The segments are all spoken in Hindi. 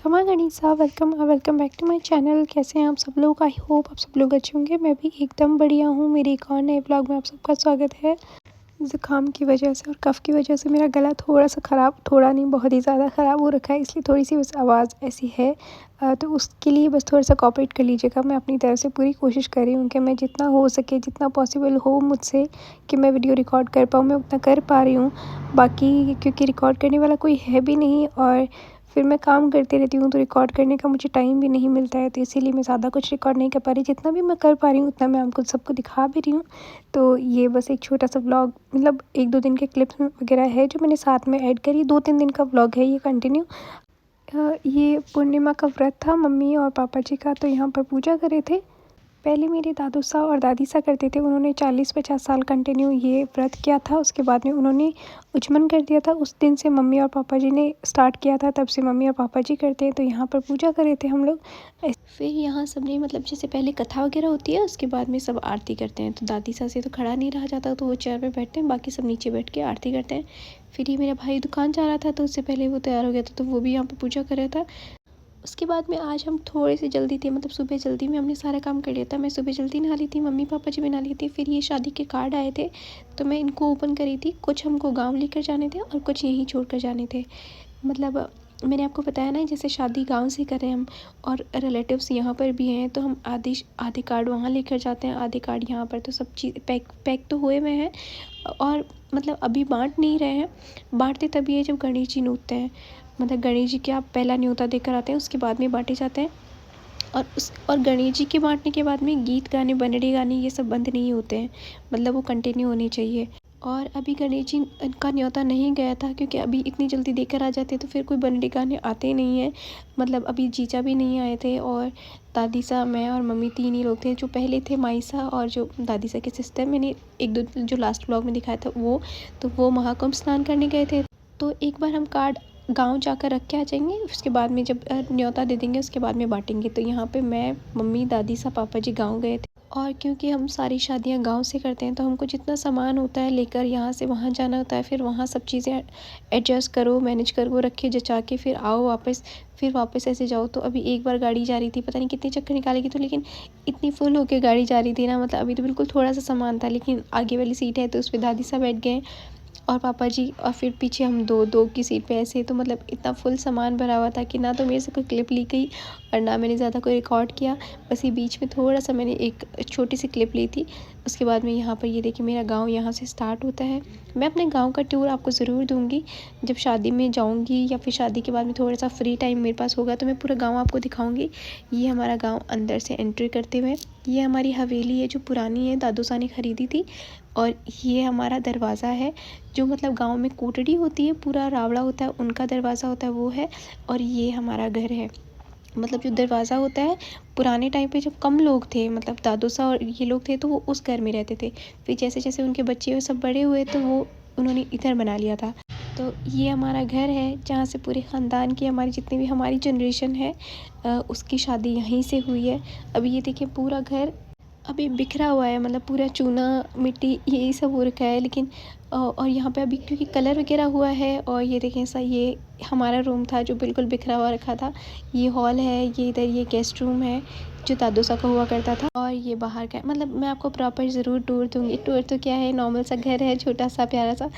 खमा गणिसा welcome back to my channel. कैसे हैं आप सब लोग? आई होप आप सब लोग अच्छे होंगे। मैं भी एकदम बढ़िया हूँ। मेरे एक और नए ब्लॉग में आप सबका स्वागत है। ज़ुकाम की वजह से और कफ़ की वजह से मेरा गला थोड़ा सा ख़राब, थोड़ा नहीं बहुत ही ज़्यादा ख़राब हो रखा है, इसलिए थोड़ी सी बस आवाज़ ऐसी है। तो उसके लिए बस थोड़ा सा कोऑपरेट कर लीजिएगा। मैं अपनी तरफ से पूरी कोशिश कर रही हूँ कि मैं जितना हो सके, जितना पॉसिबल हो मुझसे कि मैं वीडियो रिकॉर्ड कर पाऊँ, मैं उतना कर पा रही हूँ। बाकी क्योंकि रिकॉर्ड करने वाला कोई है भी नहीं और फिर मैं काम करती रहती हूँ, तो रिकॉर्ड करने का मुझे टाइम भी नहीं मिलता है, तो इसीलिए मैं ज़्यादा कुछ रिकॉर्ड नहीं कर पा रही। जितना भी मैं कर पा रही हूँ उतना मैं आपको सबको दिखा भी रही हूँ। तो ये बस एक छोटा सा व्लॉग, मतलब 1-2 दिन के क्लिप्स वगैरह है जो मैंने साथ में ऐड करी। 2-3 दिन का व्लॉग है ये कंटिन्यू। ये पूर्णिमा का व्रत था मम्मी और पापा जी का, तो यहाँ पर पूजा करे थे। पहले मेरे दादू सा और दादी सा करते थे, उन्होंने 40-50 साल कंटिन्यू ये व्रत किया था। उसके बाद में उन्होंने उच्चमन कर दिया था। उस दिन से मम्मी और पापा जी ने स्टार्ट किया था, तब से मम्मी और पापा जी करते हैं। तो यहाँ पर पूजा करे थे हम लोग। फिर यहाँ सबने मतलब जैसे पहले कथा वगैरह होती है, उसके बाद में सब आरती करते हैं। तो दादी सा से तो खड़ा नहीं रहा जाता, तो वो चेयर पे बैठते हैं, बाकी सब नीचे बैठ के आरती करते हैं। फिर ये मेरा भाई दुकान जा रहा था, तो उससे पहले वो तैयार हो गया था, तो वो भी यहाँ पर पूजा कर रहा था। उसके बाद में आज हम थोड़ी सी जल्दी थे, मतलब सुबह जल्दी में हमने सारा काम कर लिया था। मैं सुबह जल्दी नहा ली थी, मम्मी पापा जी भी नहा लिए थे। फिर ये शादी के कार्ड आए थे, तो मैं इनको ओपन करी थी। कुछ हमको गांव लेकर जाने थे और कुछ यहीं छोड़ कर जाने थे। मतलब मैंने आपको बताया ना, जैसे शादी गांव से करें हम और रिलेटिव्स यहाँ पर भी हैं, तो हम आधे कार्ड वहाँ लेकर जाते हैं, आधे कार्ड यहाँ पर। तो सब चीज़ पैक तो हुए हुए हैं और मतलब अभी बांट नहीं रहे हैं। बांटते तभी है जब गणेश जी नूतते हैं, मतलब गणेश जी के आप पहला न्योता देकर आते हैं, उसके बाद में बांटे जाते हैं। और गणेश जी के बांटने के बाद में गीत गाने, बनड़ी गाने, ये सब बंद नहीं होते हैं, मतलब वो कंटिन्यू होने चाहिए। और अभी गणेश जी का न्योता नहीं गया था, क्योंकि अभी इतनी जल्दी देकर आ जाते तो फिर कोई बनड़ी गाने आते ही नहीं है। मतलब अभी जीजा भी नहीं आए थे और दादी सा, मैं और मम्मी 3 ही लोग थे। जो पहले थे माई सा और जो दादी सा के सिस्टर, मैंने 1-2 जो लास्ट व्लॉग में दिखाया था वो, तो वो महाकुंभ स्नान करने गए थे। तो एक बार हम कार्ड गांव जाकर रख के आ जाएंगे, उसके बाद में जब न्योता दे देंगे उसके बाद में बांटेंगे। तो यहाँ पे मैं, मम्मी, दादी सा, पापा जी गांव गए थे। और क्योंकि हम सारी शादियां गांव से करते हैं, तो हमको जितना सामान होता है लेकर यहाँ से वहाँ जाना होता है। फिर वहाँ सब चीज़ें एडजस्ट करो, मैनेज करो, रखे जचा के फिर आओ वापस, फिर वापस ऐसे जाओ। तो अभी एक बार गाड़ी जा रही थी, पता नहीं कितने चक्कर निकालेगी, तो लेकिन इतनी फुल होके गाड़ी जा रही थी ना, मतलब अभी तो बिल्कुल थोड़ा सा सामान था, लेकिन आगे वाली सीट है तो उस पर दादी सा बैठ गए और पापा जी, और फिर पीछे हम दो की सीट पे ऐसे। तो मतलब इतना फुल सामान भरा हुआ था कि ना तो मेरे से कोई क्लिप ली गई और ना मैंने ज़्यादा कोई रिकॉर्ड किया। बस ये बीच में थोड़ा सा मैंने एक छोटी सी क्लिप ली थी। उसके बाद में यहाँ पर ये देखिए मेरा गांव यहाँ से स्टार्ट होता है। मैं अपने गांव का टूर आपको ज़रूर दूँगी जब शादी में जाऊँगी, या फिर शादी के बाद में थोड़ा सा फ्री टाइम मेरे पास होगा तो मैं पूरा गाँव आपको दिखाऊँगी। ये हमारा गाँव अंदर से एंट्री करते हुए, ये हमारी हवेली है जो पुरानी है, दादू सा ने खरीदी थी। और ये हमारा दरवाज़ा है, जो मतलब गांव में कोटड़ी होती है, पूरा रावड़ा होता है, उनका दरवाज़ा होता है वो है। और ये हमारा घर है। मतलब जो दरवाज़ा होता है, पुराने टाइम पे जब कम लोग थे, मतलब दादू सा और ये लोग थे, तो वो उस घर में रहते थे। फिर जैसे जैसे उनके बच्चे सब बड़े हुए तो वो उन्होंने इधर बना लिया था। तो ये हमारा घर है जहाँ से पूरे ख़ानदान की, हमारी जितनी भी हमारी जनरेशन है, उसकी शादी यहीं से हुई है। अभी ये देखिए पूरा घर अभी बिखरा हुआ है, मतलब पूरा चूना मिट्टी यही सब हो रखा है। लेकिन और यहाँ पे अभी क्योंकि कलर वगैरह हुआ है। और ये देखें ऐसा, ये हमारा रूम था जो बिल्कुल बिखरा हुआ रखा था। ये हॉल है, ये इधर ये गेस्ट रूम है जो दादू सा का हुआ करता था। और ये बाहर का, मतलब मैं आपको प्रॉपर ज़रूर टूर दूँगी। टूर तो क्या है, नॉर्मल सा घर है, छोटा सा प्यारा सा,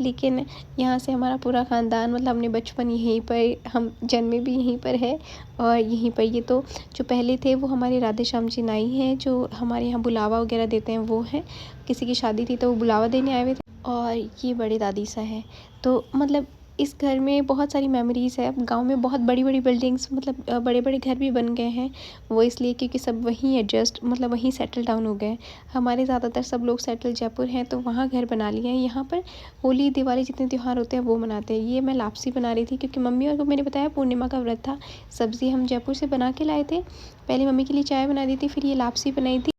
लेकिन यहाँ से हमारा पूरा ख़ानदान, मतलब हमने बचपन यहीं पर, हम जन्मे भी यहीं पर है और यहीं पर। ये तो जो पहले थे वो हमारे राधे श्याम जी नाई हैं, जो हमारे यहाँ बुलावा वगैरह देते हैं, वो हैं। किसी की शादी थी तो वो बुलावा देने आए हुए थे। और ये बड़े दादी सा है। तो मतलब इस घर में बहुत सारी मेमोरीज़ है। गांव में बहुत बड़ी बड़ी बिल्डिंग्स, मतलब बड़े बड़े घर भी बन गए हैं। वो इसलिए क्योंकि सब वहीं एडजस्ट, मतलब वहीं सेटल डाउन हो गए। हमारे ज़्यादातर सब लोग सेटल जयपुर हैं, तो वहाँ घर बना लिए हैं। यहाँ पर होली दिवाली जितने त्यौहार होते हैं वो मनाते हैं। ये मैं लापसी बना रही थी क्योंकि मम्मी और को मैंने बताया पूर्णिमा का व्रत था। सब्ज़ी हम जयपुर से बना के लाए थे। पहले मम्मी के लिए चाय बना दी थी, फिर ये लापसी बनाई थी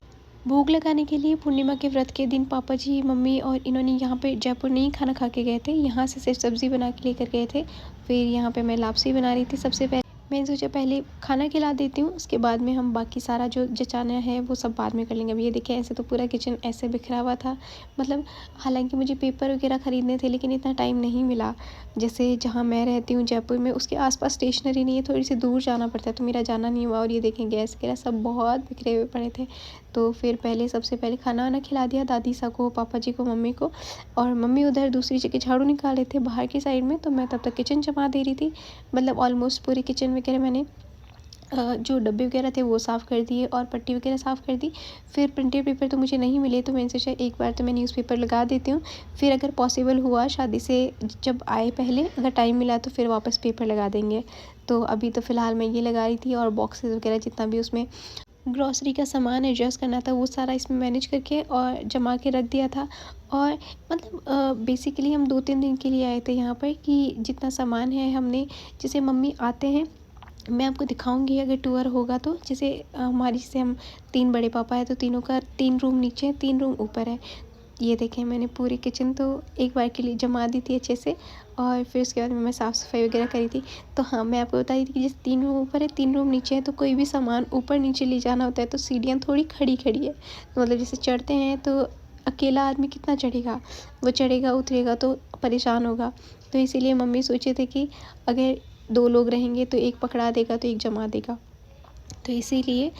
भोग लगाने के लिए। पूर्णिमा के व्रत के दिन पापा जी, मम्मी और इन्होंने यहाँ पे जयपुर नहीं खाना खा के गए थे, यहाँ से सिर्फ सब्ज़ी बना के लेकर गए थे। फिर यहाँ पे मैं लापसी बना रही थी सबसे पहले। मैंने सोचा पहले खाना खिला देती हूँ, उसके बाद में हम बाकी सारा जो जचाना है वो सब बाद में कर लेंगे। अब ये देखिए ऐसे तो पूरा किचन ऐसे बिखरा हुआ था। मतलब हालांकि मुझे पेपर वगैरह ख़रीदने थे लेकिन इतना टाइम नहीं मिला। जैसे जहाँ मैं रहती हूँ जयपुर में, उसके आसपास स्टेशनरी नहीं है, थोड़ी सी दूर जाना पड़ता है, तो मेरा जाना नहीं हुआ। और ये देखें गैस वगैरह सब बहुत बिखरे हुए पड़े थे। तो फिर सबसे पहले खाना वाना खिला दिया दादी सा को, पापा जी को, मम्मी को। और मम्मी उधर दूसरी जगह झाड़ू निकाले थे बाहर की साइड में, तो मैं तब तक किचन जमा दे रही थी। मतलब ऑलमोस्ट पूरी किचन वगैरह मैंने जो डब्बे वगैरह थे वो साफ़ कर दिए और पट्टी वगैरह साफ़ कर दी। फिर प्रिंटेड पेपर तो मुझे नहीं मिले, तो मैंने सोचा एक बार तो मैं न्यूज़पेपर लगा देती हूँ, फिर अगर पॉसिबल हुआ शादी से जब आए पहले अगर टाइम मिला तो फिर वापस पेपर लगा देंगे। तो अभी तो फ़िलहाल मैं ये लगा रही थी, और बॉक्सेस वगैरह जितना भी उसमें ग्रॉसरी का सामान एडजस्ट करना था वो सारा इसमें मैनेज करके और जमा के रख दिया था। और मतलब बेसिकली हम 2-3 दिन के लिए आए थे यहाँ पर, कि जितना सामान है हमने, जैसे मम्मी आते हैं, मैं आपको दिखाऊंगी अगर टूर होगा तो। जैसे हमारी जैसे हम 3 बड़े पापा है, तो तीनों का 3 रूम नीचे है, 3 रूम ऊपर है। ये देखें मैंने पूरी किचन तो एक बार के लिए जमा दी थी अच्छे से, और फिर उसके बाद में मैं साफ़ सफाई वगैरह करी थी। तो हाँ, मैं आपको बता रही थी कि जैसे 3 रूम ऊपर है, 3 रूम नीचे है, तो कोई भी सामान ऊपर नीचे ले जाना होता है तो सीढ़ियाँ थोड़ी खड़ी खड़ी है। तो मतलब जैसे चढ़ते हैं तो अकेला आदमी कितना चढ़ेगा, वो चढ़ेगा उतरेगा तो परेशान होगा। तो इसीलिए मम्मी सोचे थे कि अगर 2 लोग रहेंगे तो एक पकड़ा देगा तो एक जमा देगा। तो इसीलिए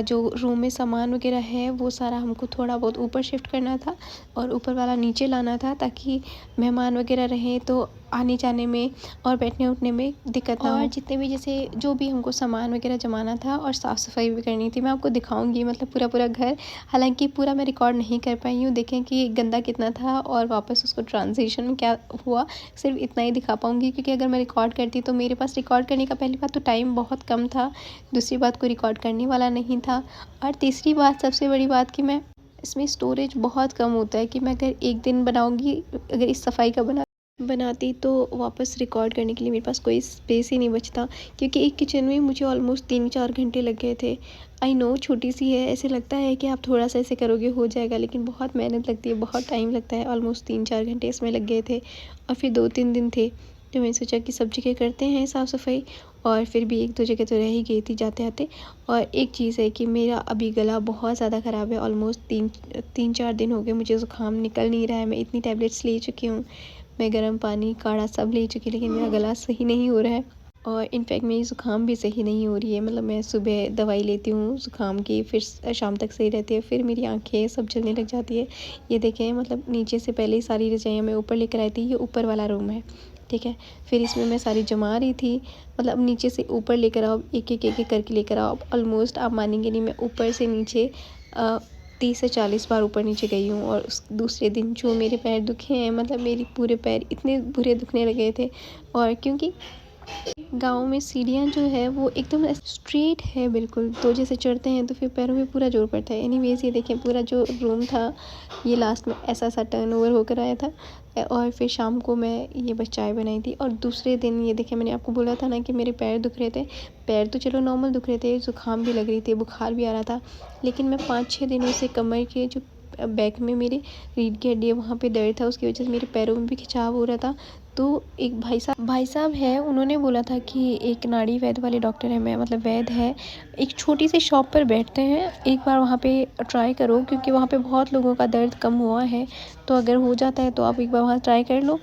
जो रूम में सामान वगैरह है वो सारा हमको थोड़ा बहुत ऊपर शिफ्ट करना था और ऊपर वाला नीचे लाना था, ताकि मेहमान वगैरह रहें तो आने जाने में और बैठने उठने में दिक्कत ना हो। और जितने भी जैसे जो भी हमको सामान वगैरह जमाना था और साफ़ सफाई भी करनी थी, मैं आपको दिखाऊंगी मतलब पूरा घर। हालांकि पूरा मैं रिकॉर्ड नहीं कर पाई हूँ, देखें कि गंदा कितना था और वापस उसको ट्रांजिशन में क्या हुआ, सिर्फ इतना ही दिखा पाऊँगी। क्योंकि अगर मैं रिकॉर्ड करती तो मेरे पास रिकॉर्ड करने का पहली बात तो टाइम बहुत कम था, दूसरी बात कोई रिकॉर्ड करने वाला नहीं था, और तीसरी बात सबसे बड़ी बात कि मैं इसमें स्टोरेज बहुत कम होता है, कि मैं अगर एक दिन बनाऊंगी, अगर इस सफाई का बनाती तो वापस रिकॉर्ड करने के लिए मेरे पास कोई स्पेस ही नहीं बचता। क्योंकि एक किचन में मुझे ऑलमोस्ट 3-4 घंटे लग गए थे। आई नो छोटी सी है, ऐसे लगता है कि आप थोड़ा सा ऐसे करोगे हो जाएगा, लेकिन बहुत मेहनत लगती है, बहुत टाइम लगता है। ऑलमोस्ट 3-4 घंटे इसमें लग गए थे, और फिर 2-3 दिन थे, तो मैंने सोचा कि सब जगह करते हैं साफ़ सफाई। और फिर भी 1-2 जगह तो रह ही गई थी जाते आते। और एक चीज़ है कि मेरा अभी गला बहुत ज़्यादा ख़राब है, ऑलमोस्ट 3-4 दिन हो गए मुझे ज़ुकाम निकल नहीं रहा है। मैं इतनी टैबलेट्स ले चुकी हूँ, मैं गर्म पानी काढ़ा सब ले चुकी, लेकिन मेरा गला सही नहीं हो रहा है, और इनफैक्ट मेरी ज़ुकाम भी सही नहीं हो रही है। मतलब मैं सुबह दवाई लेती हूँ ज़ुकाम की, फिर शाम तक सही रहती है, फिर मेरी आंखें सब जलने लग जाती है। ये देखें मतलब नीचे से पहले ही सारी रजाइयाँ मैं ऊपर लेकर आई थी, ये ऊपर वाला रूम है, ठीक है। फिर इसमें मैं सारी जमा रही थी, मतलब नीचे से ऊपर लेकर आओ, एक करके लेकर आओ। ऑलमोस्ट आप मानेंगे नहीं, मैं ऊपर से नीचे 30 से 40 बार ऊपर नीचे गई हूँ। और उस दूसरे दिन जो मेरे पैर दुखे हैं, मतलब मेरे पूरे पैर इतने बुरे दुखने लगे थे। और क्योंकि गाँव में सीढ़ियाँ जो है वो एकदम स्ट्रेट है बिल्कुल, तो जैसे चढ़ते हैं तो फिर पैरों में पूरा जोर पड़ता है। एनीवेज़ ये देखें पूरा जो रूम था ये लास्ट में ऐसा टर्न ओवर होकर आया था। और फिर शाम को मैं ये बस चाय बनाई थी, और दूसरे दिन ये देखें मैंने आपको बोला था ना कि मेरे पैर दुख रहे थे। पैर तो चलो नॉर्मल दुख रहे थे, ज़ुकाम भी लग रही थी, बुखार भी आ रहा था, लेकिन मैं 5-6 दिनों से कमर के जो बैक में मेरी रीढ़ की हड्डी है वहाँ पे दर्द था, उसकी वजह से मेरे पैरों में भी खिंचाव हो रहा था। तो एक भाई साहब हैं, उन्होंने बोला था कि एक नाड़ी वैद्य वाले डॉक्टर है, मैं मतलब वैद्य है, एक छोटी सी शॉप पर बैठते हैं, एक बार वहाँ पे ट्राई करो, क्योंकि वहाँ पे बहुत लोगों का दर्द कम हुआ है, तो अगर हो जाता है तो आप एक बार वहाँ ट्राई कर लो।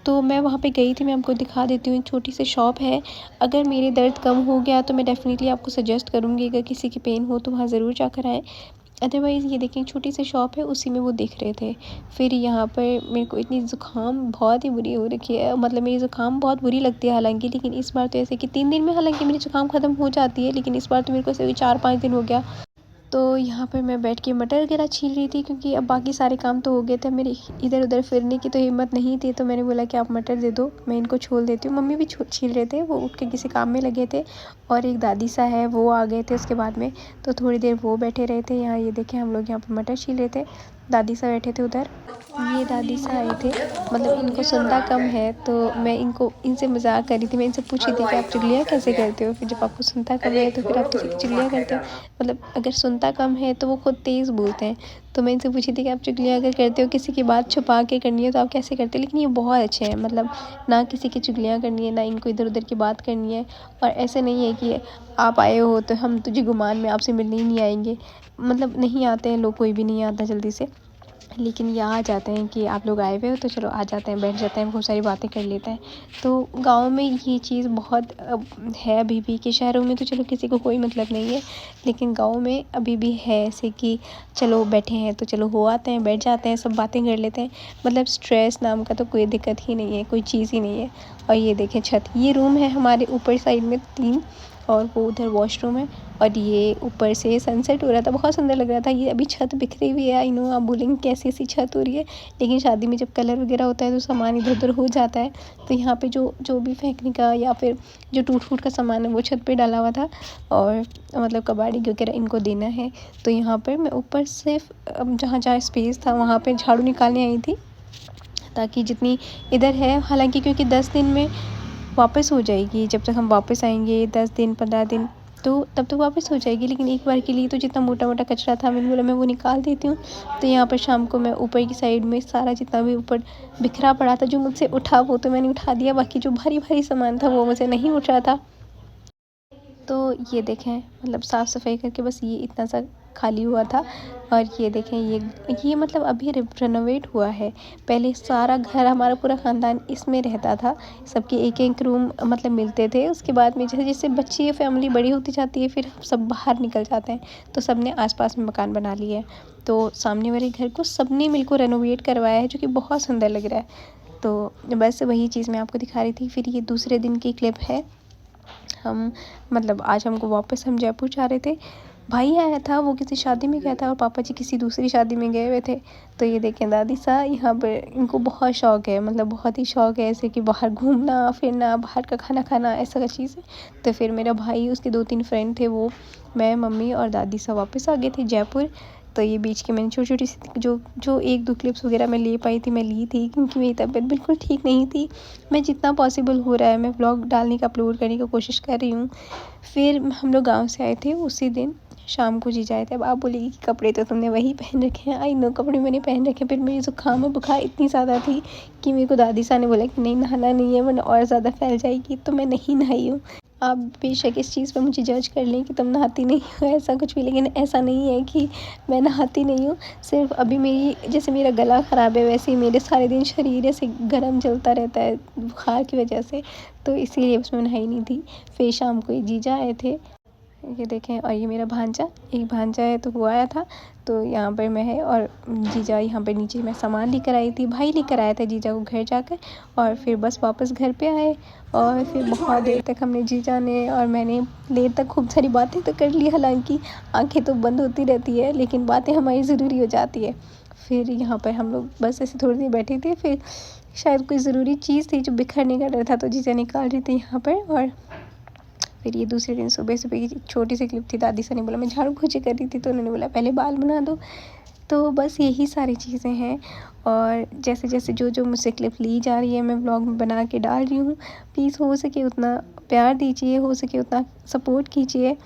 तो मैं वहाँ पे गई थी, मैं आपको दिखा देती हूँ, एक छोटी सी शॉप है। अगर मेरे दर्द कम हो गया तो मैं डेफ़िनेटली आपको सजेस्ट करूँगी, अगर किसी की पेन हो तो वहाँ ज़रूर जाकर आएँ। अदरवाइज़ ये देखें छोटी सी शॉप है, उसी में वो दिख रहे थे। फिर यहाँ पर मेरे को इतनी ज़ुकाम बहुत ही बुरी हो रखी है, मतलब मेरी ज़ुकाम बहुत बुरी लगती है हालांकि, लेकिन इस बार तो ऐसे कि 3 दिन में हालांकि मेरी ज़ुकाम ख़त्म हो जाती है, लेकिन इस बार तो मेरे को ऐसे 4-5 दिन हो गया। तो यहाँ पर मैं बैठ के मटर वगैरह छील रही थी, क्योंकि अब बाकी सारे काम तो हो गए थे, मेरी इधर उधर फिरने की तो हिम्मत नहीं थी। तो मैंने बोला कि आप मटर दे दो, मैं इनको छोल देती हूँ। मम्मी भी छील रहे थे, वो उठ के किसी काम में लगे थे, और एक दादी सा है वो आ गए थे उसके बाद में, तो थोड़ी देर वो बैठे रहे थे यहाँ। ये देखें हम लोग यहाँ पर मटर छील रहे थे, दादी सा बैठे थे उधर। ये दादी सा आए थे, मतलब इनको सुनता कम है, तो मैं इनसे मजाक कर रही थी। मैं इनसे पूछ रही थी कि आप चुगलियाँ कैसे करते हो, फिर जब आपको सुनता कम है तो फिर आप किसी की चुगलियाँ करते हो। मतलब अगर सुनता कम है तो वो खुद तेज़ बोलते हैं, तो मैं इनसे पूछी थी कि आप चुगलियाँ अगर करते हो, किसी की बात छुपा के करनी है तो आप कैसे करते हो। लेकिन ये बहुत अच्छे हैं, मतलब ना किसी की चुगलियाँ करनी है, ना इनको इधर उधर की बात करनी है। और ऐसे नहीं है कि आप आए हो तो हम तुझे गुमान में आपसे मिलने ही नहीं आएंगे, मतलब नहीं आते हैं लोग, कोई भी नहीं आता जल्दी से। लेकिन ये आ जाते हैं कि आप लोग आए हुए हो तो चलो आ जाते हैं, बैठ जाते हैं, बहुत सारी बातें कर लेते हैं। तो गांव में ये चीज़ बहुत है अभी भी, कि शहरों में तो चलो किसी को कोई मतलब नहीं है, लेकिन गांव में अभी भी है ऐसे कि चलो बैठे हैं तो चलो हो आते हैं, बैठ जाते हैं, सब बातें कर लेते हैं। मतलब स्ट्रेस नाम का तो कोई दिक्कत ही नहीं है, कोई चीज़ ही नहीं है। और ये देखें छत, ये रूम है हमारे ऊपर साइड में 3, और वो उधर वॉशरूम है। और ये ऊपर से सनसेट हो रहा था, बहुत सुंदर लग रहा था। ये अभी छत बिखरी हुई है, आई नो आप बोलेंगे कैसी ऐसी छत हो रही है, लेकिन शादी में जब कलर वगैरह होता है तो सामान इधर उधर हो जाता है। तो यहाँ पे जो जो भी फेंकने का या फिर जो टूट फूट का सामान है वो छत पे डाला हुआ था, और मतलब कबाड़ी वगैरह इनको देना है। तो यहाँ पर मैं ऊपर सिर्फ जहाँ जहाँ स्पेस था वहाँ पर झाड़ू निकालने आई थी, ताकि जितनी इधर है, हालांकि क्योंकि 10 दिन में वापस हो जाएगी, जब तक हम वापस आएंगे 10 दिन 15 दिन तो तब तक वापस हो जाएगी। लेकिन एक बार के लिए तो जितना मोटा मोटा कचरा था मैंने बोला मैं वो निकाल देती हूँ। तो यहाँ पर शाम को मैं ऊपर की साइड में सारा जितना भी ऊपर बिखरा पड़ा था जो मुझसे उठा वो तो मैंने उठा दिया, बाकी जो भारी भारी सामान था वो मुझे नहीं उठ रहा था। तो ये देखें, मतलब साफ़ सफाई करके बस ये इतना सा खाली हुआ था। और ये देखें, ये मतलब अभी रेनोवेट हुआ है। पहले सारा घर, हमारा पूरा ख़ानदान इसमें रहता था, सबके एक एक रूम मतलब मिलते थे। उसके बाद में जैसे जैसे बच्चे फैमिली बड़ी होती जाती है फिर सब बाहर निकल जाते हैं, तो सब ने आसपास में मकान बना लिए हैं। तो सामने वाले घर को सब ने मिलकर रेनोवेट करवाया है, जो कि बहुत सुंदर लग रहा है। तो बस वही चीज़ मैं आपको दिखा रही थी। फिर ये दूसरे दिन की क्लिप है। हम मतलब आज हमको वापस हम जयपुर जा रहे थे, भाई आया था, वो किसी शादी में गया था और पापा जी किसी दूसरी शादी में गए हुए थे। तो ये देखें दादी सा यहाँ पर, इनको बहुत शौक़ है, मतलब बहुत ही शौक़ है ऐसे कि बाहर घूमना फिरना, बाहर का खाना खाना, ऐसा का चीज़ है। तो फिर मेरा भाई, उसके 2-3 फ्रेंड थे, वो मैं मम्मी और दादी सा वापस आ गए थे जयपुर। तो ये बीच की मैंने छोटी छोटी सी जो जो 1-2 क्लिप्स वगैरह मैं ले पाई थी मैं ली थी, क्योंकि मेरी तबीयत बिल्कुल ठीक नहीं थी। मैं जितना पॉसिबल हो रहा है मैं व्लॉग डालने का, अपलोड करने की कोशिश कर रही हूँ। फिर हम लोग गाँव से आए थे, उसी दिन शाम को जीजा आए थे। अब आप बोलेगी कि कपड़े तो तुमने वही पहन रखे हैं, आई नो कपड़े मैंने पहन रखे हैं। फिर मेरी ज़ुकाम और बुखार इतनी ज़्यादा थी कि मेरे को दादी सा ने बोला कि नहीं नहाना नहीं है वरना और ज़्यादा फैल जाएगी, तो मैं नहीं नहाई हूँ। आप बेशक इस चीज़ पर मुझे जज कर लें कि तुम नहाती नहीं हो ऐसा कुछ भी, लेकिन ऐसा नहीं है कि मैं नहाती नहीं हूँ। सिर्फ अभी मेरी, जैसे मेरा गला ख़राब है वैसे ही मेरे सारे दिन शरीर ऐसे गर्म चलता रहता है बुखार की वजह से, तो इसीलिए उसमें नहाई नहीं थी। फिर शाम को ये जीजा आए थे, ये देखें, और ये मेरा भांजा, एक भांजा है तो वो आया था। तो यहाँ पर मैं है और जीजा यहाँ पर नीचे मैं सामान लेकर आई थी, भाई लेकर आया था जीजा को घर जाकर। और फिर बस वापस घर पे आए, और फिर बहुत देर तक हमने, जीजा ने और मैंने, देर तक खूब सारी बातें तो कर ली, हालांकि आंखें तो बंद होती रहती है लेकिन बातें हमारी ज़रूरी हो जाती है। फिर यहाँ पर हम लोग बस ऐसे थोड़ी देर बैठे थे, फिर शायद कोई ज़रूरी चीज़ थी जो बिखरने का डर था, तो जीजा निकाल रही थी यहाँ पर। और फिर ये दूसरे दिन सुबह सुबह की छोटी सी क्लिप थी, दादी सा ने बोला मैं झाड़ू पोछे कर रही थी तो उन्होंने बोला पहले बाल बना दो। तो बस यही सारी चीज़ें हैं। और जैसे जैसे जो जो मुझसे क्लिप ली जा रही है मैं व्लॉग में बना के डाल रही हूँ। प्लीज़ हो सके उतना प्यार दीजिए, हो सके उतना सपोर्ट कीजिए।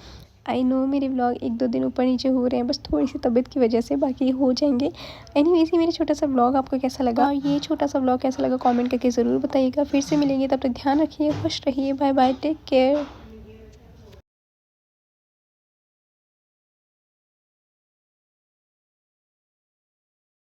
आई नो मेरे व्लॉग 1-2 दिन ऊपर नीचे हो रहे हैं, बस थोड़ी सी तबीयत की वजह से, बाकी हो जाएंगे। एनीवेज ये मेरा छोटा सा व्लॉग आपको कैसा लगा, और ये छोटा सा व्लॉग कैसा लगा कमेंट करके ज़रूर बताइएगा। फिर से मिलेंगे, तब तक ध्यान रखिए, खुश रहिए, बाय बाय, टेक केयर।